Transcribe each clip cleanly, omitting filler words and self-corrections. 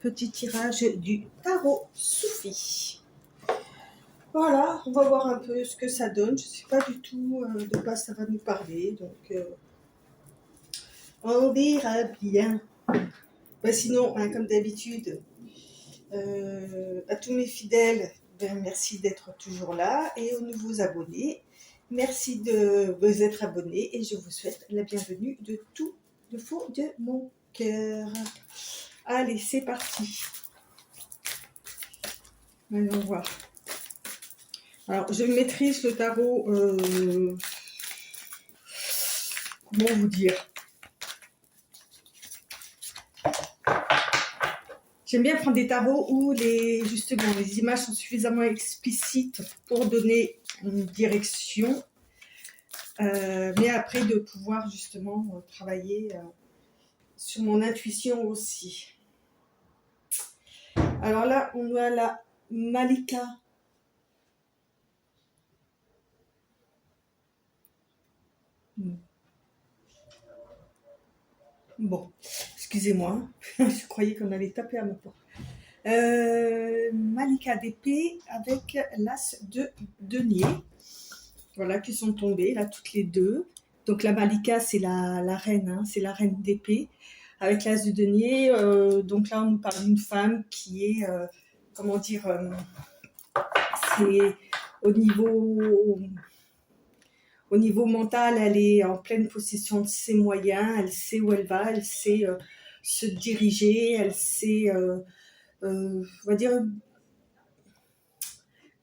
petit tirage du tarot Soufi. Voilà, on va voir un peu ce que ça donne. Je ne sais pas du tout de quoi ça va nous parler, donc on verra bien. Ben, sinon, hein, comme d'habitude, à tous mes fidèles, merci d'être toujours là, et aux nouveaux abonnés, merci de vous être abonnés, et je vous souhaite la bienvenue de tout le fond de mon cœur. Allez, c'est parti. Allons voir. Alors, je maîtrise le tarot, comment vous dire? J'aime bien prendre des tarots où justement, les images sont suffisamment explicites pour donner une direction, mais après de pouvoir justement travailler sur mon intuition aussi. Alors là, on a la Malika. Bon, excusez-moi, je croyais qu'on allait taper à ma porte. Malika d'épée avec l'as de denier. Voilà, qui sont tombées, là, toutes les deux. Donc la Malika, c'est la reine, hein, c'est la reine d'épée, avec l'as de denier. Donc là, on nous parle d'une femme qui est, comment dire, c'est au niveau mental, elle est en pleine possession de ses moyens, elle sait où elle va, elle sait se diriger, elle sait, on va dire,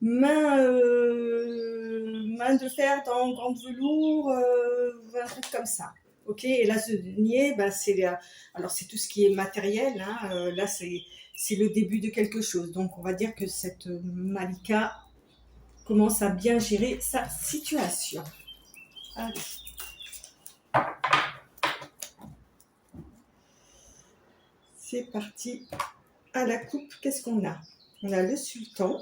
main de fer dans gant de velours, un truc comme ça. Ok, et là, ce denier, ben, alors c'est tout ce qui est matériel, hein, là c'est le début de quelque chose. Donc on va dire que cette Malika commence à bien gérer sa situation. Allez. C'est parti. À la coupe, qu'est-ce qu'on a? On a le sultan.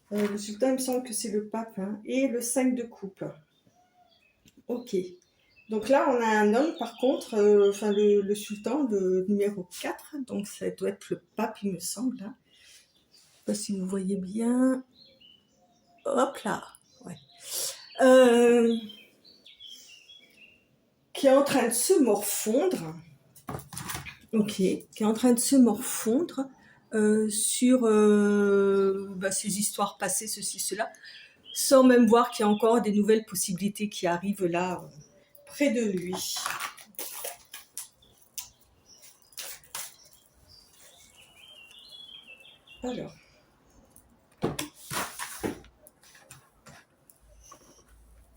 Le sultan, il me semble que c'est le pape, hein, et le 5 de coupe. Ok. Donc là, on a un homme, par contre, enfin le sultan, le numéro 4, donc ça doit être le pape, il me semble. Hein. Je ne sais pas si vous voyez bien. Hop là. Ouais. Qui est en train de se morfondre. Ok. Qui est en train de se morfondre sur ces histoires passées, ceci, cela, sans même voir qu'il y a encore des nouvelles possibilités qui arrivent là, près de lui. Alors,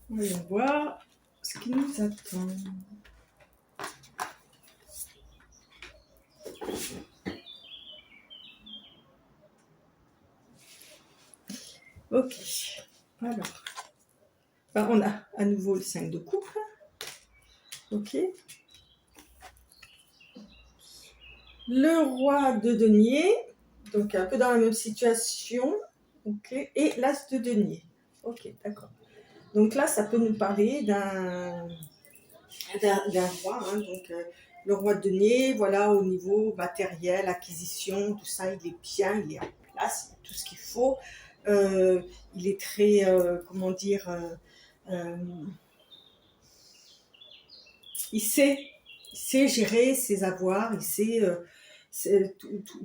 voyons voir ce qui nous attend. Ok, alors, on a à nouveau le 5 de coupe. Ok. Le roi de denier, donc un peu dans la même situation. Ok, et l'as de denier. Ok, d'accord. Donc là, ça peut nous parler d'un roi, hein, donc le roi de denier, voilà, au niveau matériel, acquisition, tout ça, il est bien, il est en place, il a tout ce qu'il faut. Il est très, comment dire, il sait gérer ses avoirs, il sait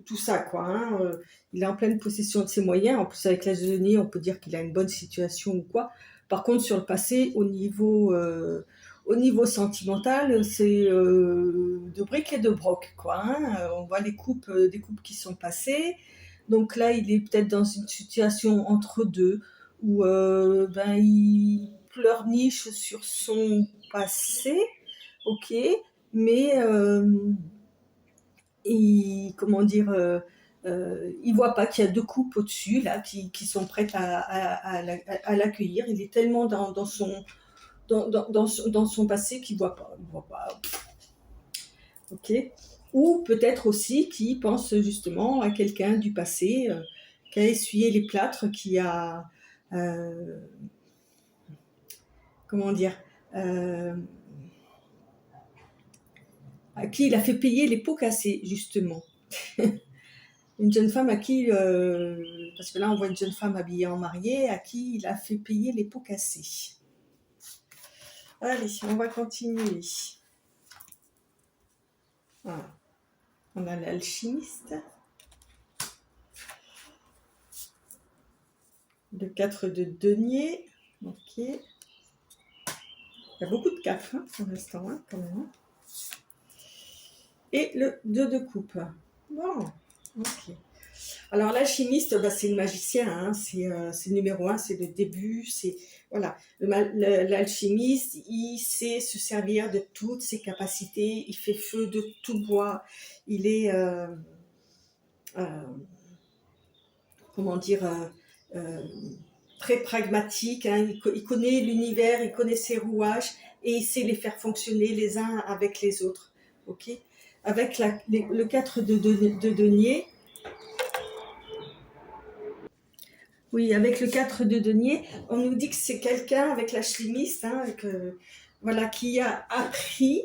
tout ça, quoi. Hein. Il est en pleine possession de ses moyens. En plus, avec l'as de denier, on peut dire qu'il a une bonne situation ou quoi. Par contre, sur le passé, au niveau sentimental, c'est de briques et de broc, quoi. Hein. On voit des coupes qui sont passées. Donc là, il est peut-être dans une situation entre deux, où il pleurniche sur son passé, ok, mais il voit pas qu'il y a deux coupes au-dessus là qui sont prêtes à l'accueillir. Il est tellement dans son passé qu'il voit pas. Ok. Ou peut-être aussi qu'il pense justement à quelqu'un du passé qui a essuyé les plâtres, qui a comment dire à qui il a fait payer les pots cassés, justement. Une jeune femme à qui, parce que là on voit une jeune femme habillée en mariée, à qui il a fait payer les pots cassés. Allez, on va continuer. Voilà. On a l'alchimiste. Le 4 de denier. Ok. Il y a beaucoup de 4 pour l'instant, quand même. Et le 2 de coupe. Bon, ok. Alors l'alchimiste, c'est le magicien, c'est le numéro 1, c'est le début, c'est voilà. L'alchimiste, il sait se servir de toutes ses capacités, il fait feu de tout bois, il est comment dire très pragmatique, il connaît l'univers, il connaît ses rouages et il sait les faire fonctionner les uns avec les autres. Ok. Avec le 4 de denier. Oui, avec le 4 de denier, on nous dit que c'est quelqu'un avec l'alchimiste, voilà, qui a appris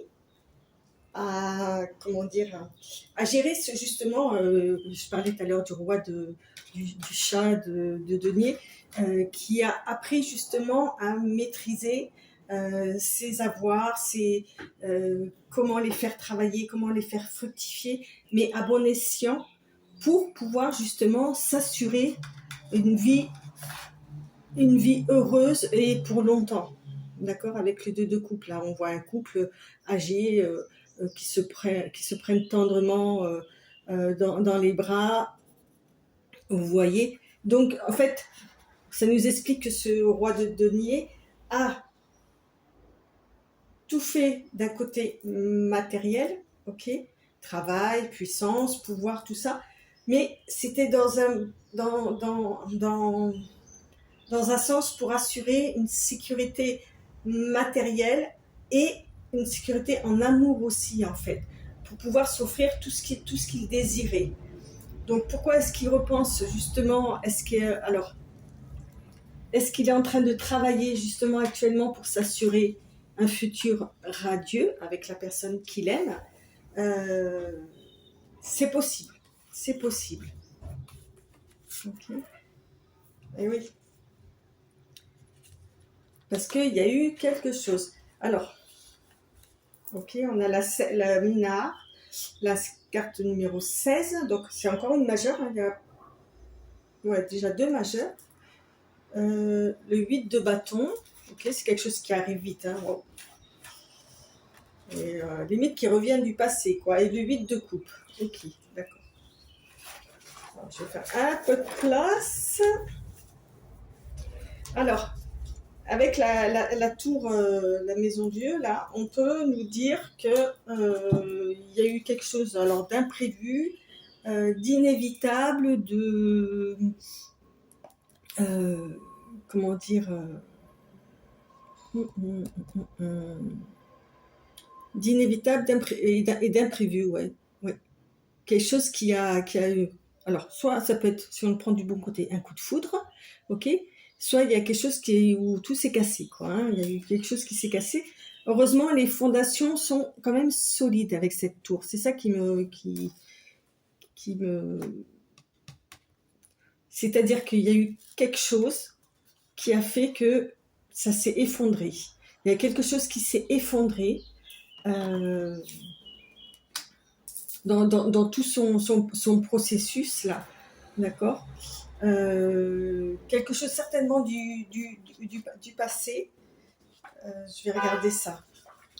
à, comment dire, à gérer justement, je parlais tout à l'heure du roi du chat de denier, qui a appris justement à maîtriser ses avoirs, comment les faire travailler, comment les faire fructifier, mais à bon escient, pour pouvoir justement s'assurer une vie heureuse et pour longtemps. D'accord. Avec les deux de couple, là, on voit un couple âgé qui se prennent tendrement dans les bras. Vous voyez. Donc, en fait, ça nous explique que ce roi de denier a tout fait d'un côté matériel, ok, travail, puissance, pouvoir, tout ça, mais c'était dans un sens pour assurer une sécurité matérielle et une sécurité en amour aussi, en fait, pour pouvoir s'offrir tout ce qu'il désirait. Donc pourquoi est-ce qu'il repense justement, est-ce qu'il est en train de travailler justement actuellement pour s'assurer un futur radieux avec la personne qu'il aime? C'est possible, c'est possible. Ok. Et oui. Parce qu'il y a eu quelque chose. Alors, ok, on a la Minard, la carte numéro 16, donc c'est encore une majeure, il y a déjà 2 majeures. Le 8 de bâton, ok, c'est quelque chose qui arrive vite, wow. Et limite qui revient du passé, quoi. Et le 8 de coupe, ok, d'accord. Alors, je vais faire un peu de place. Alors, avec la tour, la maison Dieu, là, on peut nous dire que y a eu quelque chose d'imprévu, d'inévitable, comment dire, d'inévitable et d'imprévu, ouais. Quelque chose qui a eu. Alors, soit ça peut être, si on le prend du bon côté, un coup de foudre, ok. Soit il y a quelque chose où tout s'est cassé, quoi. Il y a eu quelque chose qui s'est cassé. Heureusement, les fondations sont quand même solides avec cette tour. C'est ça qui me, c'est-à-dire qu'il y a eu quelque chose qui a fait que ça s'est effondré. Il y a quelque chose qui s'est effondré dans tout son processus là, d'accord. Quelque chose certainement du passé. Je vais regarder ça.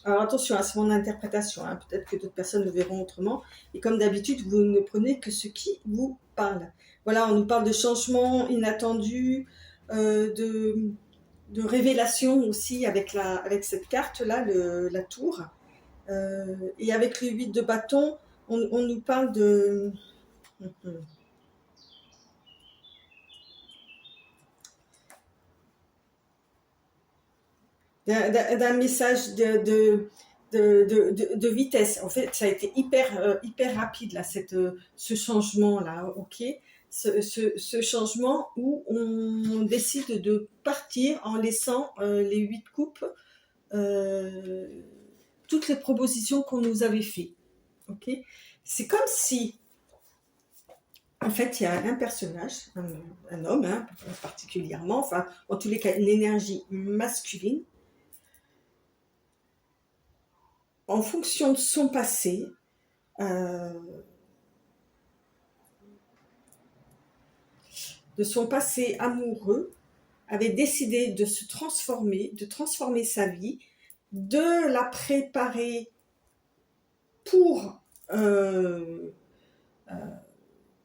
Alors attention, c'est mon interprétation, peut-être que d'autres personnes le verront autrement. Et comme d'habitude, vous ne prenez que ce qui vous parle. Voilà, on nous parle de changements inattendus, de révélation aussi avec cette carte-là, la tour. Et avec le 8 de bâton, on nous parle d'un message de vitesse. En fait, ça a été hyper rapide là, ce changement là, ok. Ce changement où on décide de partir en laissant les 8 coupes, toutes les propositions qu'on nous avait fait. ok? C'est comme si, en fait, il y a un personnage, un homme hein, particulièrement, enfin, en tous les cas, une énergie masculine, en fonction de son passé, euh, amoureux, avait décidé de se transformer, de transformer sa vie, de la préparer pour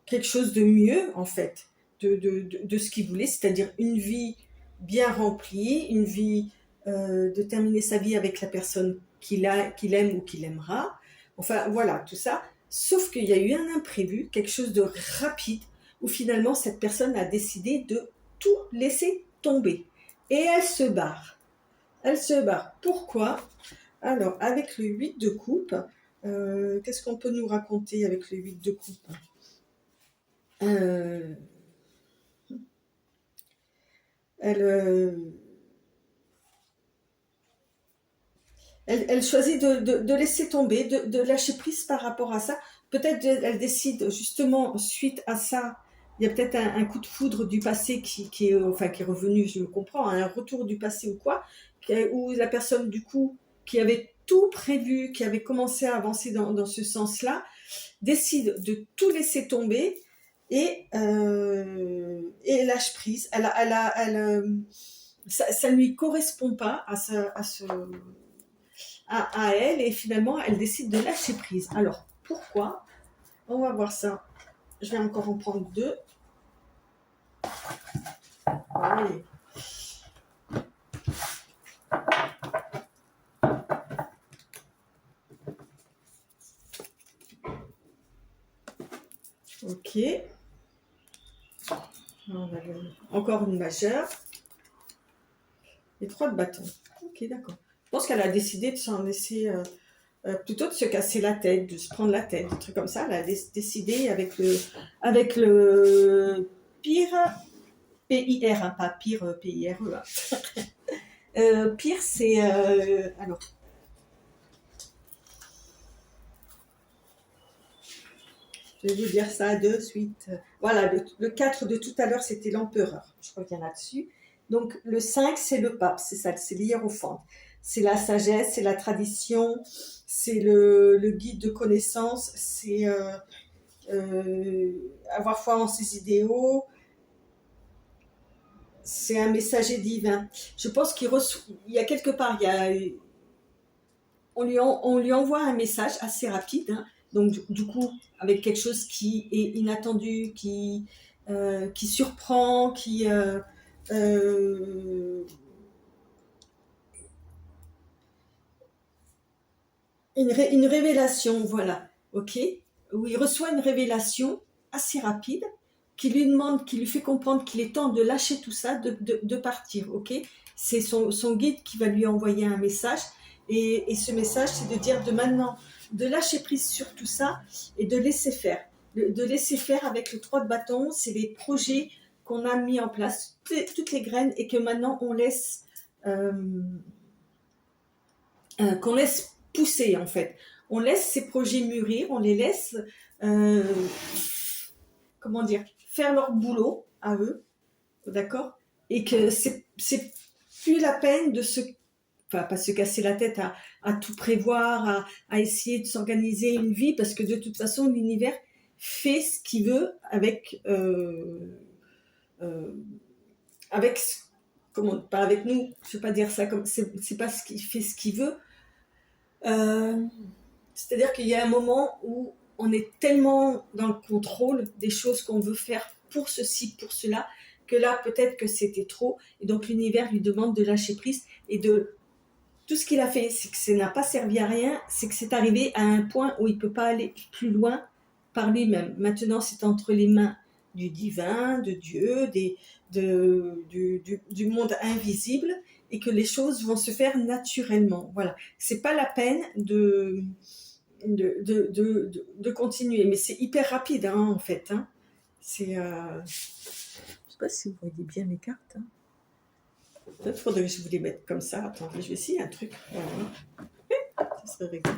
quelque chose de mieux, en fait, de ce qu'il voulait, c'est-à-dire une vie bien remplie, une vie de terminer sa vie avec la personne qu'il aime ou qu'il aimera. Enfin, voilà, tout ça. Sauf qu'il y a eu un imprévu, quelque chose de rapide, où finalement cette personne a décidé de tout laisser tomber. Et elle se barre. Elle se barre. Pourquoi? Alors, avec le 8 de coupe, qu'est-ce qu'on peut nous raconter avec le 8 de coupe? euh, elle, elle choisit de laisser tomber, de lâcher prise par rapport à ça. Peut-être elle décide justement suite à ça, il y a peut-être un coup de foudre du passé qui est, enfin, qui est revenu, je me comprends, un retour du passé ou quoi, où la personne du coup qui avait tout prévu, qui avait commencé à avancer dans ce sens-là, décide de tout laisser tomber et lâche prise. Ça ne lui correspond pas à elle et finalement elle décide de lâcher prise. Alors pourquoi? On va voir ça. Je vais encore en prendre deux. Allez. Ok. On a encore une majeure. Et 3 de bâton. Ok, d'accord. Je pense qu'elle a décidé de s'en laisser, plutôt de se casser la tête, de se prendre la tête, des trucs comme ça. Elle a décidé avec le pire, P-I-R, hein, pas pire, P-I-R-E. Hein. Pire, c'est... alors, je vais vous dire ça de suite. Voilà, le 4 de tout à l'heure, c'était l'empereur. Je reviens là-dessus. Donc, le 5, c'est le pape. C'est ça, c'est l'hiérophante. C'est la sagesse, c'est la tradition, c'est le guide de connaissance, c'est avoir foi en ses idéaux, c'est un messager divin. Je pense il y a quelque part, on lui envoie un message assez rapide, hein, donc du coup, avec quelque chose qui est inattendu, qui surprend, euh, une révélation, voilà, ok, où il reçoit une révélation assez rapide qui lui fait comprendre qu'il est temps de lâcher tout ça, de partir, ok. C'est son guide qui va lui envoyer un message et ce message, c'est de dire de maintenant, de lâcher prise sur tout ça et de laisser faire. De laisser faire avec le 3 de bâton, c'est les projets qu'on a mis en place, toutes les graines et que maintenant euh, qu'on laisse pousser en fait. On laisse ces projets mûrir, on les laisse, euh, comment dire, faire leur boulot à eux, d'accord. Et que c'est plus la peine de enfin, pas se casser la tête à tout prévoir, à essayer de s'organiser une vie, parce que de toute façon, l'univers fait ce qu'il veut euh, avec, comment, pas avec nous, je ne veux pas dire ça comme, c'est pas ce qu'il fait ce qu'il veut. Euh, C'est-à-dire qu'il y a un moment où on est tellement dans le contrôle des choses qu'on veut faire pour ceci, pour cela, que là, peut-être que c'était trop. Et donc, l'univers lui demande de lâcher prise et de... Tout ce qu'il a fait, c'est que ça n'a pas servi à rien, c'est que c'est arrivé à un point où il ne peut pas aller plus loin par lui-même. Maintenant, c'est entre les mains du divin, de Dieu, du monde invisible, et que les choses vont se faire naturellement. Voilà. C'est pas la peine de continuer. Mais c'est hyper rapide, hein, en fait. Hein. C'est... je sais pas si vous voyez bien mes cartes. Hein. Peut-être faudrait que je vous les mette comme ça. Attends, je vais essayer un truc. Voilà. Ça serait rigolo.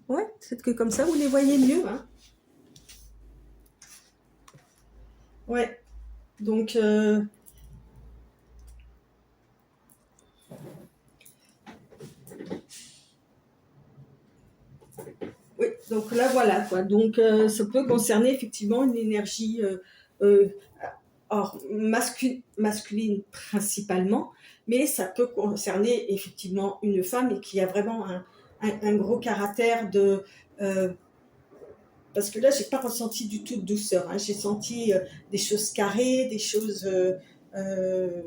Ouais, peut-être que comme ça, vous les voyez mieux. Hein. Ouais, donc, oui, donc là, voilà, quoi. Donc, ça peut concerner effectivement une énergie euh, or, masculine principalement, mais ça peut concerner effectivement une femme et qui a vraiment un gros caractère de... euh, parce que là, j'ai pas ressenti du tout de douceur. Hein. J'ai senti des choses carrées, des choses... euh,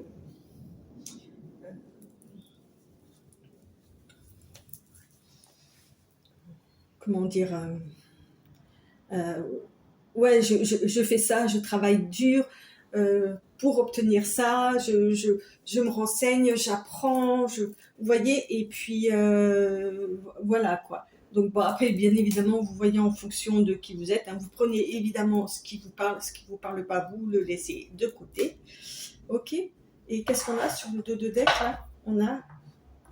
comment dire euh, ouais, je fais ça, je travaille dur pour obtenir ça, je me renseigne, j'apprends, vous voyez, et puis voilà quoi. Donc bon, après, bien évidemment, vous voyez en fonction de qui vous êtes, hein, vous prenez évidemment ce qui vous parle pas, vous le laissez de côté, ok. Et qu'est-ce qu'on a sur le dos de deck là? On a,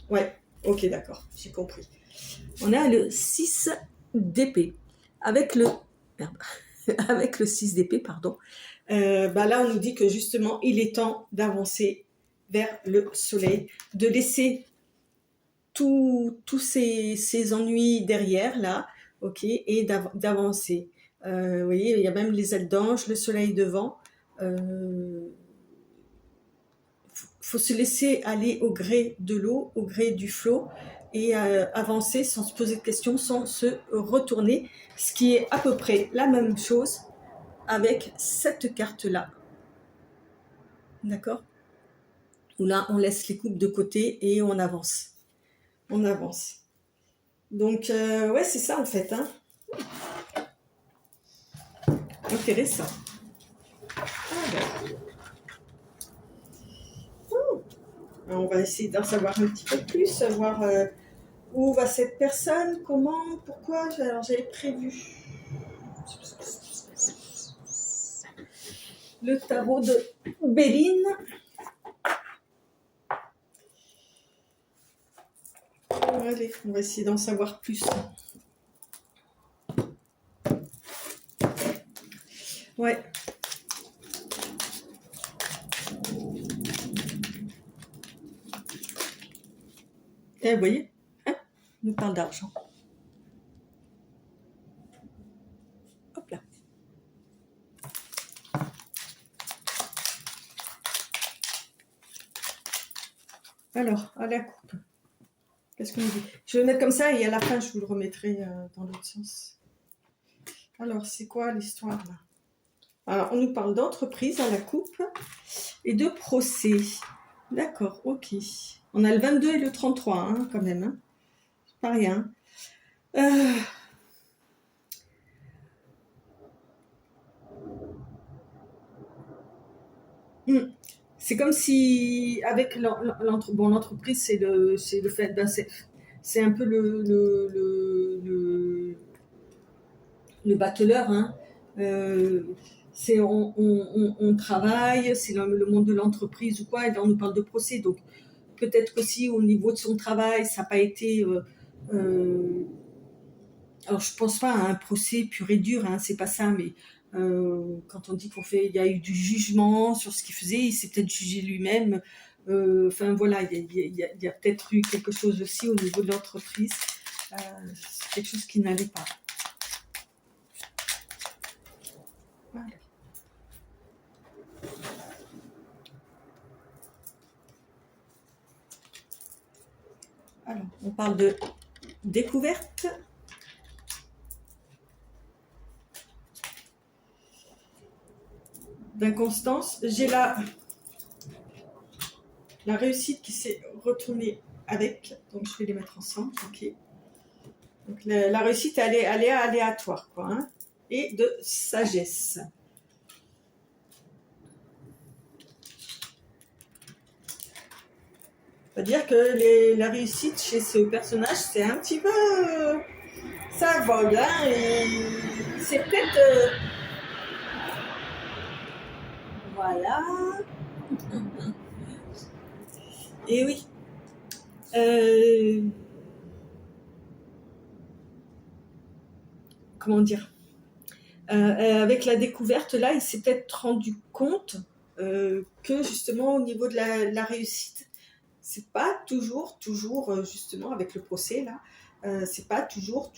ouais, ok, d'accord, j'ai compris. On a le 6 d'épée avec le merde, avec le 6 d'épée, pardon. Bah là, on nous dit que justement, il est temps d'avancer vers le soleil, de laisser tous ces ennuis derrière, là, ok, et d'avancer. Vous voyez, il y a même les ailes d'ange, le soleil devant. Faut se laisser aller au gré de l'eau, au gré du flot, et avancer sans se poser de questions, sans se retourner, ce qui est à peu près la même chose avec cette carte-là. D'accord? Où là, on laisse les coupes de côté et on avance. On avance. Donc, ouais, c'est ça en fait. Hein. Intéressant. Alors, on va essayer d'en savoir un petit peu plus, savoir où va cette personne, comment, pourquoi. Alors, j'avais prévu le tarot de Béline. Allez, on va essayer d'en savoir plus. Ouais. Et vous voyez, hein, on nous parle d'argent. Hop là. Alors, à la coupe. Qu'est-ce qu'on dit? Je vais le mettre comme ça et à la fin, je vous le remettrai dans l'autre sens. Alors, c'est quoi l'histoire là? Alors, on nous parle d'entreprise à la coupe et de procès. D'accord, ok. On a le 22 et le 33, hein, quand même. Hein. Pas rien. Euh... C'est comme si, avec l'entreprise, c'est le fait, ben c'est un peu le bateleur, hein. Euh, on travaille, c'est le monde de l'entreprise ou quoi, et là on nous parle de procès, donc peut-être qu'aussi au niveau de son travail, ça n'a pas été... alors je pense pas à un procès pur et dur, hein, c'est pas ça, mais quand on dit il y a eu du jugement sur ce qu'il faisait, il s'est peut-être jugé lui-même. Enfin voilà, il y a peut-être eu quelque chose aussi au niveau de l'entreprise, c'est quelque chose qui n'allait pas. Voilà. Alors, on parle de découverte. D'inconstance. J'ai la réussite qui s'est retournée avec. Donc, je vais les mettre ensemble. Ok. Donc, la réussite, elle est aléatoire, quoi. Hein, et de sagesse. C'est-à-dire que la réussite chez ce personnage, c'est un petit peu... ça vogue, hein, et c'est peut-être... voilà. Et oui. comment dire, avec la découverte, là, il s'est peut-être rendu compte que justement au niveau de la réussite, c'est pas toujours, justement avec le procès là, c'est pas toujours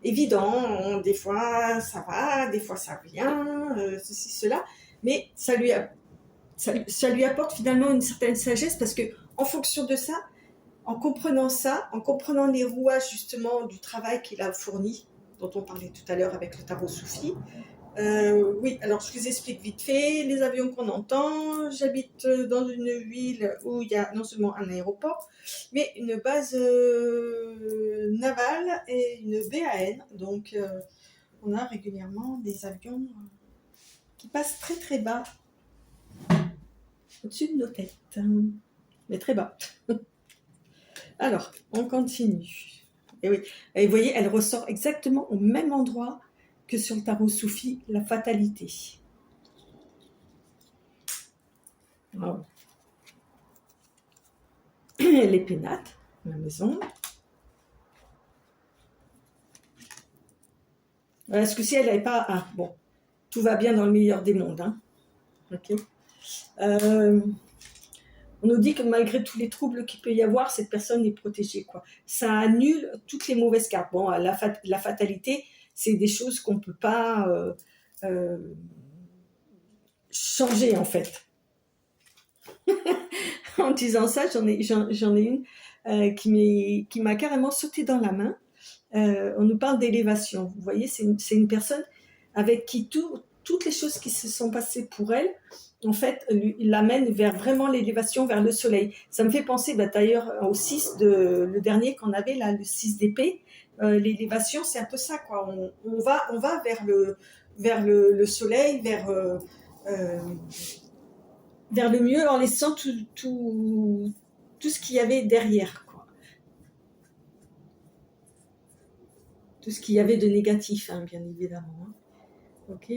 évident. Des fois ça va, des fois ça vient, ceci, cela, mais ça lui apporte finalement une certaine sagesse parce que en fonction de ça, en comprenant les rouages justement du travail qu'il a fourni, dont on parlait tout à l'heure avec le tarot soufi. Oui, alors je vous explique vite fait les avions qu'on entend. J'habite dans une ville où il y a non seulement un aéroport, mais une base navale et une BAN. Donc on a régulièrement des avions qui passent très très bas au-dessus de nos têtes, mais très bas. Alors, on continue. Et oui, et vous voyez, elle ressort exactement au même endroit que sur le tarot soufi, la fatalité. Wow. Les pénates, la maison. Est-ce que si elle n'avait pas... Ah, bon, tout va bien dans le meilleur des mondes. Hein. Ok. On nous dit que malgré tous les troubles qu'il peut y avoir, cette personne est protégée. Quoi. Ça annule toutes les mauvaises cartes. Bon, la fatalité, c'est des choses qu'on ne peut pas changer, en fait. En disant ça, j'en ai une qui m'a carrément sauté dans la main. On nous parle d'élévation. Vous voyez, c'est une personne avec qui toutes les choses qui se sont passées pour elle, en fait, l'amènent vers vraiment l'élévation, vers le soleil. Ça me fait penser d'ailleurs au 6, le dernier qu'on avait là, le 6 d'épée. L'élévation, c'est un peu ça, quoi. On va vers le soleil, vers le mieux en laissant tout ce qu'il y avait derrière, quoi. Tout ce qu'il y avait de négatif, hein, bien évidemment. Hein. Ok.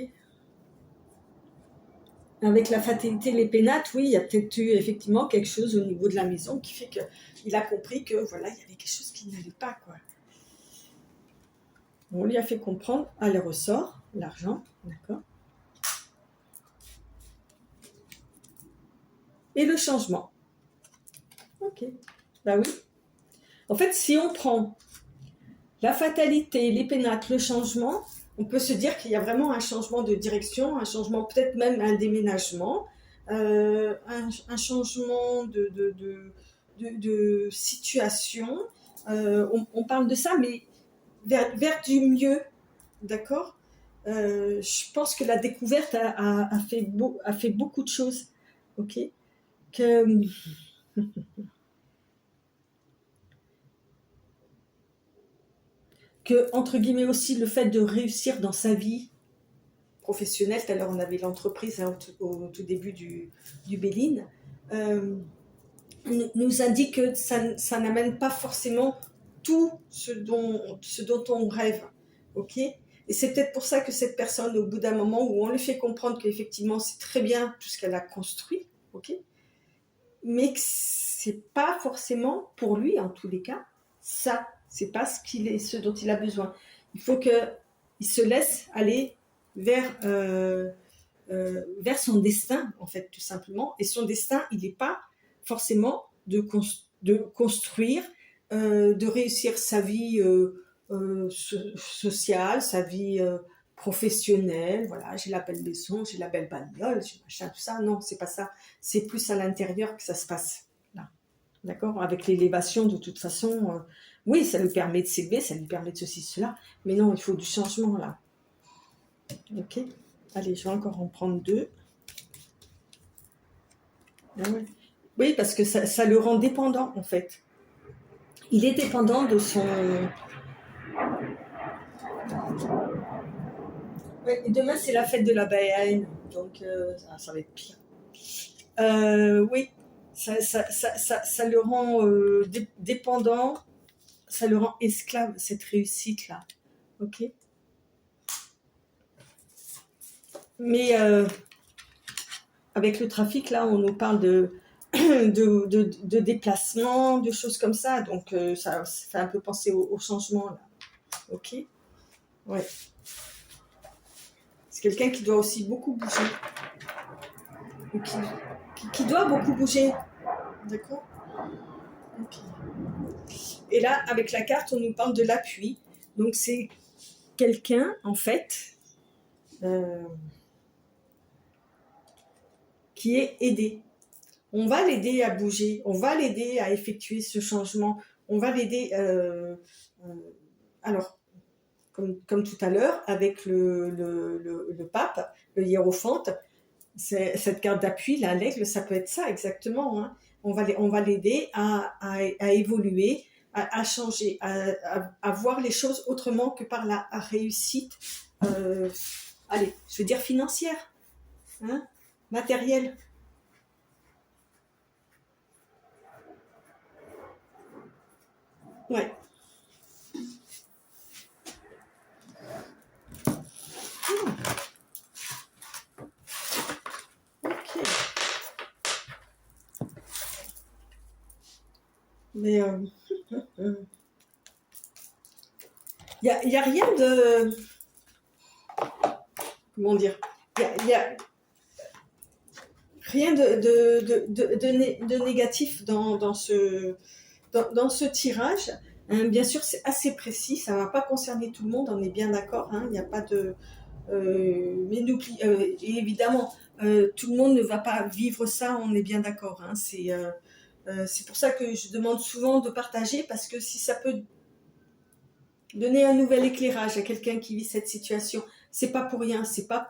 Avec la fatalité, les pénates, oui, il y a peut-être eu effectivement quelque chose au niveau de la maison qui fait qu'il a compris que voilà, il y avait quelque chose qui n'allait pas, quoi. On lui a fait comprendre, elle ressort, l'argent, d'accord. Et le changement. Ok, bah oui. En fait, si on prend la fatalité, les pénates, le changement, on peut se dire qu'il y a vraiment un changement de direction, un changement, peut-être même un déménagement, un changement de situation. On parle de ça, mais vers du mieux, d'accord. Je pense que la découverte a fait beaucoup de choses, ok. Que, entre guillemets aussi, le fait de réussir dans sa vie professionnelle, tout à l'heure on avait l'entreprise hein, au tout début du Béline, nous indique que ça n'amène pas forcément tout ce dont on rêve, ok. Et c'est peut-être pour ça que cette personne, au bout d'un moment où on lui fait comprendre qu'effectivement c'est très bien tout ce qu'elle a construit, ok, mais que c'est pas forcément pour lui en tous les cas, ça, c'est pas ce dont il a besoin. Il faut qu'il se laisse aller vers son destin en fait tout simplement. Et son destin, il n'est pas forcément de construire, de réussir sa vie sociale, sa vie professionnelle. Voilà, j'ai la belle maison, j'ai la belle bagnole, j'ai machin, tout ça. Non, c'est pas ça. C'est plus à l'intérieur que ça se passe. Là, d'accord. Avec l'élévation, de toute façon, oui, ça lui permet de s'élever, ça lui permet de ceci, cela. Mais non, il faut du changement là. Ok. Allez, je vais encore en prendre 2. Ah ouais. Oui, parce que ça le rend dépendant, en fait. Il est dépendant de son... Ouais, et demain, c'est la fête de la Baïaïne, donc ça va être pire. Oui, ça le rend dépendant, ça le rend esclave, cette réussite-là. Ok. Mais avec le trafic, là, on nous parle de déplacement, de choses comme ça. Donc, ça fait un peu penser au changement, là. Ok. Ouais. C'est quelqu'un qui doit aussi beaucoup bouger. Ou qui doit beaucoup bouger. D'accord. Ok. Et là, avec la carte, on nous parle de l'appui. Donc, c'est quelqu'un, en fait, qui est aidé. On va l'aider à bouger, on va l'aider à effectuer ce changement, on va l'aider, alors, comme tout à l'heure, avec le pape, le hiérophante, cette carte d'appui, là, l'aigle, ça peut être ça exactement. Hein. On va l'aider à évoluer, à changer, à voir les choses autrement que par la réussite, allez, je veux dire financière, hein, matérielle. Ouais. Ok. Mais y a rien de, comment dire, y a rien de négatif dans ce tirage. Bien sûr, c'est assez précis, ça ne va pas concerner tout le monde, on est bien d'accord. Hein, il n'y a pas de, mais et évidemment, tout le monde ne va pas vivre ça, on est bien d'accord. Hein, c'est pour ça que je demande souvent de partager, parce que si ça peut donner un nouvel éclairage à quelqu'un qui vit cette situation, c'est pas pour rien, c'est pas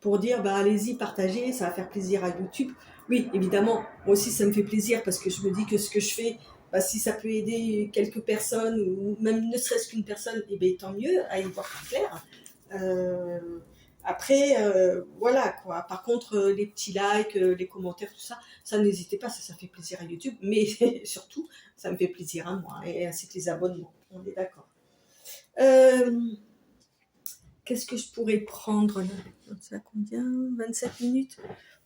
pour dire bah allez-y, partagez, ça va faire plaisir à YouTube. Oui, évidemment, moi aussi ça me fait plaisir, parce que je me dis que ce que je fais, bah, si ça peut aider quelques personnes, ou même ne serait-ce qu'une personne, et bien tant mieux, à y voir plus clair. Euh, Après, voilà quoi. Par contre, les petits likes, les commentaires, tout ça, ça n'hésitez pas, ça fait plaisir à YouTube, mais surtout, ça me fait plaisir à moi, et ainsi que les abonnements. On est d'accord. Euh, Qu'est-ce que je pourrais prendre là? Ça combien? 27 minutes.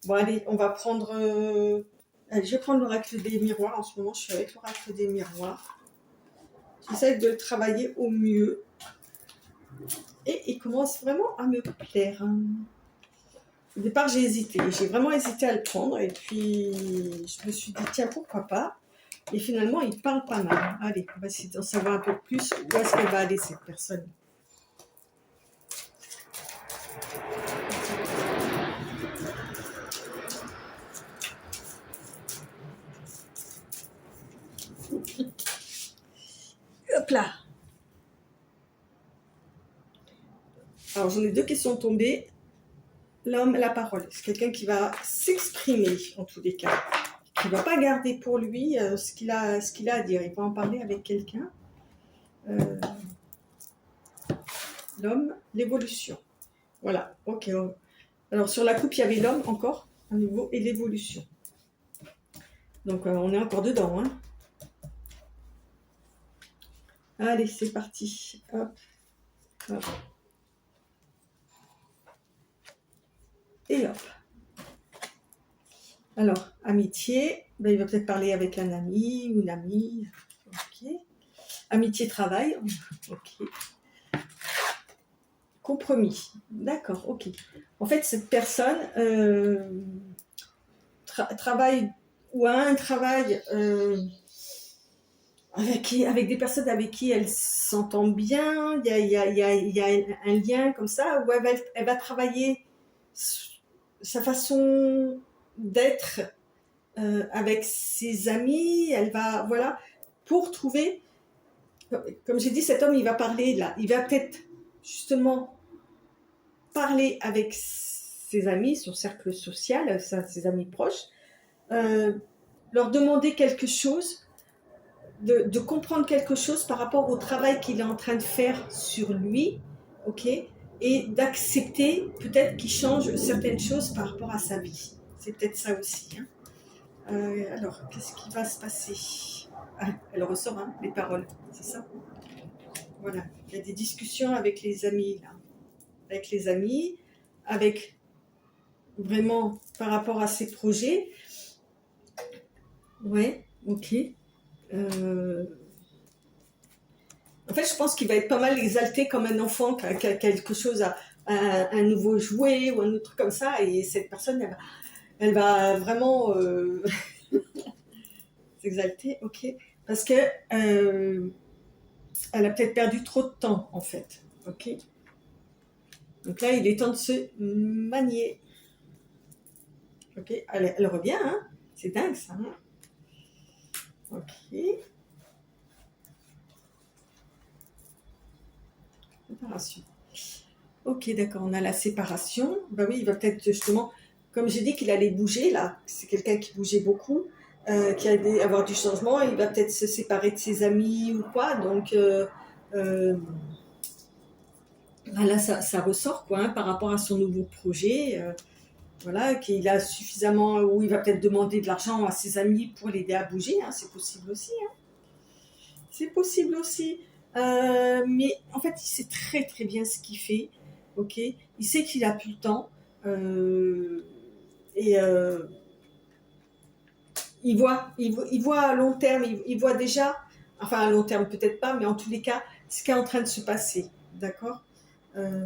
Bon, allez, on va prendre. Allez, je vais prendre l'oracle des miroirs. En ce moment, je suis avec l'oracle des miroirs. J'essaie de le travailler au mieux. Et il commence vraiment à me plaire. Au départ, j'ai hésité. J'ai vraiment hésité à le prendre. Et puis, je me suis dit, tiens, pourquoi pas? Et finalement, il parle pas mal. Allez, on va essayer d'en savoir un peu plus. Où est-ce qu'elle va aller, cette personne? Hop là! Alors, j'en ai deux questions tombées. L'homme, la parole. C'est quelqu'un qui va s'exprimer, en tous les cas. Qui ne va pas garder pour lui ce qu'il a à dire. Il va en parler avec quelqu'un. Euh, L'homme, l'évolution. Voilà, ok. Alors, sur la coupe, il y avait l'homme encore, à nouveau, et l'évolution. Donc, on est encore dedans. Hein. Allez, c'est parti. Hop, hop. Et hop. Alors, amitié, ben, il va peut-être parler avec un ami ou une amie. Ok. Amitié, travail. Ok. Compromis. D'accord, ok. En fait, cette personne travaille ou a un travail avec des personnes avec qui elle s'entend bien. Il y a un lien comme ça, où elle va travailler sa façon d'être avec ses amis. Elle va, voilà, pour trouver, comme j'ai dit, cet homme, il va parler là. Il va peut-être justement parler avec ses amis, son cercle social, ses amis proches, leur demander quelque chose, de comprendre quelque chose par rapport au travail qu'il est en train de faire sur lui, ok, et d'accepter peut-être qu'il change certaines choses par rapport à sa vie. C'est peut-être ça aussi. Hein. Alors, qu'est-ce qui va se passer? Elle ressort, hein, les paroles, c'est ça. Voilà, il y a des discussions avec les amis, là. Avec les amis, avec vraiment par rapport à ses projets. Ouais, ok. En En fait, je pense qu'il va être pas mal exalté comme un enfant qui a quelque chose un nouveau jouet ou un autre truc comme ça, et cette personne, elle va vraiment s'exalter, ok, parce que elle a peut-être perdu trop de temps, en fait, ok. Donc là, il est temps de se manier, ok. Elle revient, hein. C'est dingue ça, hein. Ok. Séparation. Ok, d'accord, on a la séparation. Bah oui, il va peut-être justement, comme j'ai dit qu'il allait bouger là, c'est quelqu'un qui bougeait beaucoup, qui allait avoir du changement, il va peut-être se séparer de ses amis ou quoi, donc bah là ça ressort quoi, hein, par rapport à son nouveau projet, voilà, qu'il a suffisamment, ou il va peut-être demander de l'argent à ses amis pour l'aider à bouger, hein, c'est possible aussi, hein. C'est possible aussi. Mais en fait, il sait très très bien ce qu'il fait. Ok, il sait qu'il a plus le temps. euh, et il voit à long terme, il voit déjà, enfin à long terme peut-être pas, mais en tous les cas, ce qui est en train de se passer. D'accord. Alors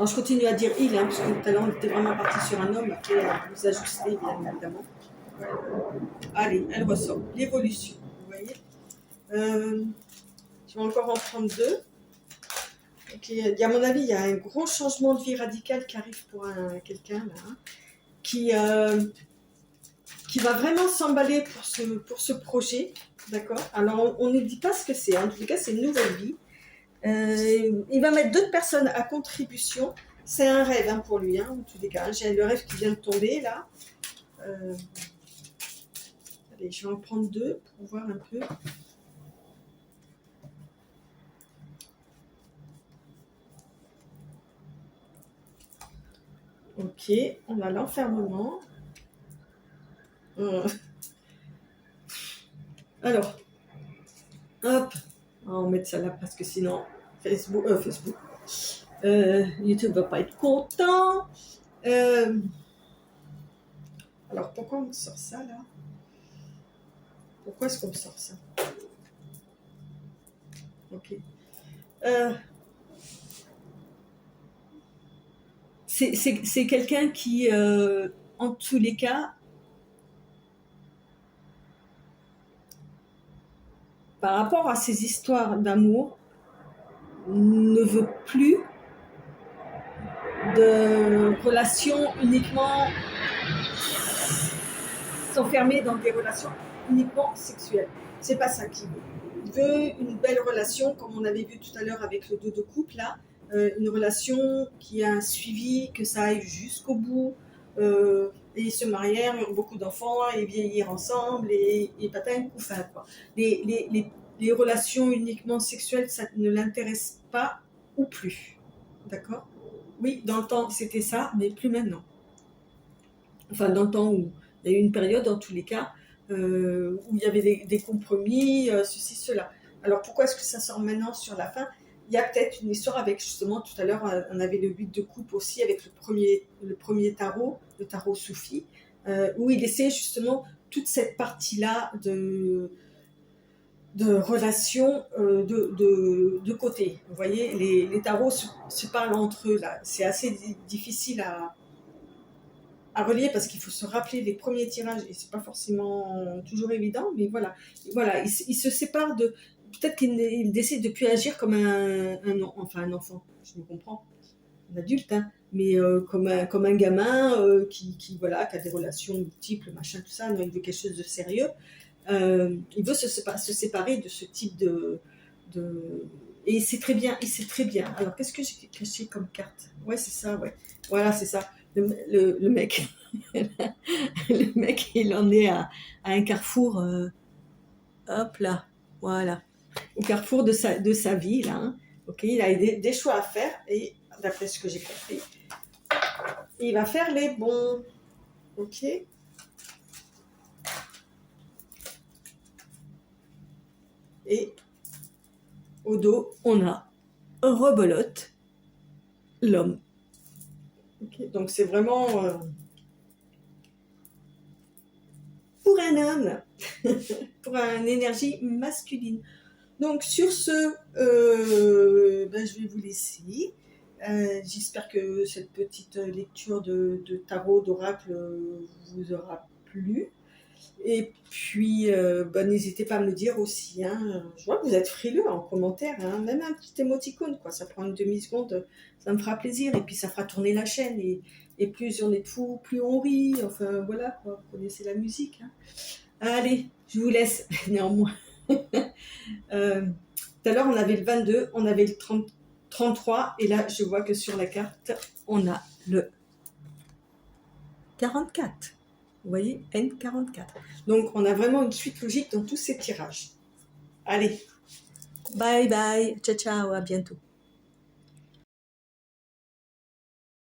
je continue à dire il, hein, parce que tout à l'heure on était vraiment parti sur un homme, après vous ajustez bien évidemment. Ouais. Allez, elle ressort. L'évolution, vous voyez. Je vais encore en prendre deux. Okay. À mon avis, il y a un gros changement de vie radical qui arrive pour quelqu'un là, hein, qui va vraiment s'emballer pour ce projet. D'accord. Alors, on ne dit pas ce que c'est. En tout cas, c'est une nouvelle vie. Il va mettre d'autres personnes à contribution. C'est un rêve hein, pour lui, hein, en tous les cas. J'ai le rêve qui vient de tomber là. Allez, je vais en prendre deux pour voir un peu. Ok, on a l'enfermement. Alors, hop, on va mettre ça là parce que sinon, Facebook, YouTube va pas être content. Alors, pourquoi on me sort ça là? Pourquoi est-ce qu'on me sort ça? Ok. C'est quelqu'un qui, en tous les cas, par rapport à ses histoires d'amour, ne veut plus de relations uniquement s'enfermer dans des relations uniquement sexuelles. C'est pas ça qu'il veut. Il veut une belle relation, comme on avait vu tout à l'heure avec le dos de couple là, une relation qui a un suivi, que ça aille jusqu'au bout, et ils se marièrent, eurent beaucoup d'enfants, et vieillir ensemble, et patin couffin quoi. Les relations uniquement sexuelles, ça ne l'intéresse pas ou plus. D'accord? Oui, dans le temps c'était ça, mais plus maintenant. Enfin, dans le temps où il y a eu une période, en tous les cas, où il y avait des compromis, ceci, cela. Alors pourquoi est-ce que ça sort maintenant sur la fin? Il y a peut-être une histoire avec, justement, tout à l'heure, on avait le 8 de coupe aussi, avec le premier tarot, le tarot soufi, où il essaie justement toute cette partie-là de relations de côté. Vous voyez, les tarots se parlent entre eux, là. C'est assez difficile à relier parce qu'il faut se rappeler les premiers tirages et c'est pas forcément toujours évident, mais voilà, il se sépare de, peut-être qu'il décide de plus agir comme un enfant, je me comprends, un adulte, hein, mais comme un gamin voilà, qui a des relations multiples, machin, tout ça, non, il veut quelque chose de sérieux, il veut se séparer de ce type de... Et c'est très bien, il sait très bien. Alors, qu'est-ce que j'ai caché comme carte? Ouais, c'est ça, ouais. Voilà, c'est ça. Le mec, le mec, il en est à un carrefour, hop là, voilà, au carrefour de sa vie, là. Hein. Ok, il a des choix à faire, et d'après ce que j'ai compris, il va faire les bons. Ok. Et au dos, on a rebelote, l'homme. Okay, donc c'est vraiment pour un homme, pour une énergie masculine. Donc sur ce, je vais vous laisser. J'espère que cette petite lecture de tarot, d'oracle vous aura plu. Et puis, n'hésitez pas à me le dire aussi. Hein. Je vois que vous êtes frileux en commentaire, hein. Même un petit émoticône, quoi. Ça prend une demi-seconde, ça me fera plaisir. Et puis, ça fera tourner la chaîne. Et plus on est de fous, plus on rit. Enfin, voilà, quoi. Vous connaissez la musique. Hein. Allez, je vous laisse, néanmoins. Tout à l'heure, on avait le 22, on avait le 33. Et là, je vois que sur la carte, on a le 44. Vous voyez, N44. Donc, on a vraiment une suite logique dans tous ces tirages. Allez, bye bye, ciao ciao, à bientôt.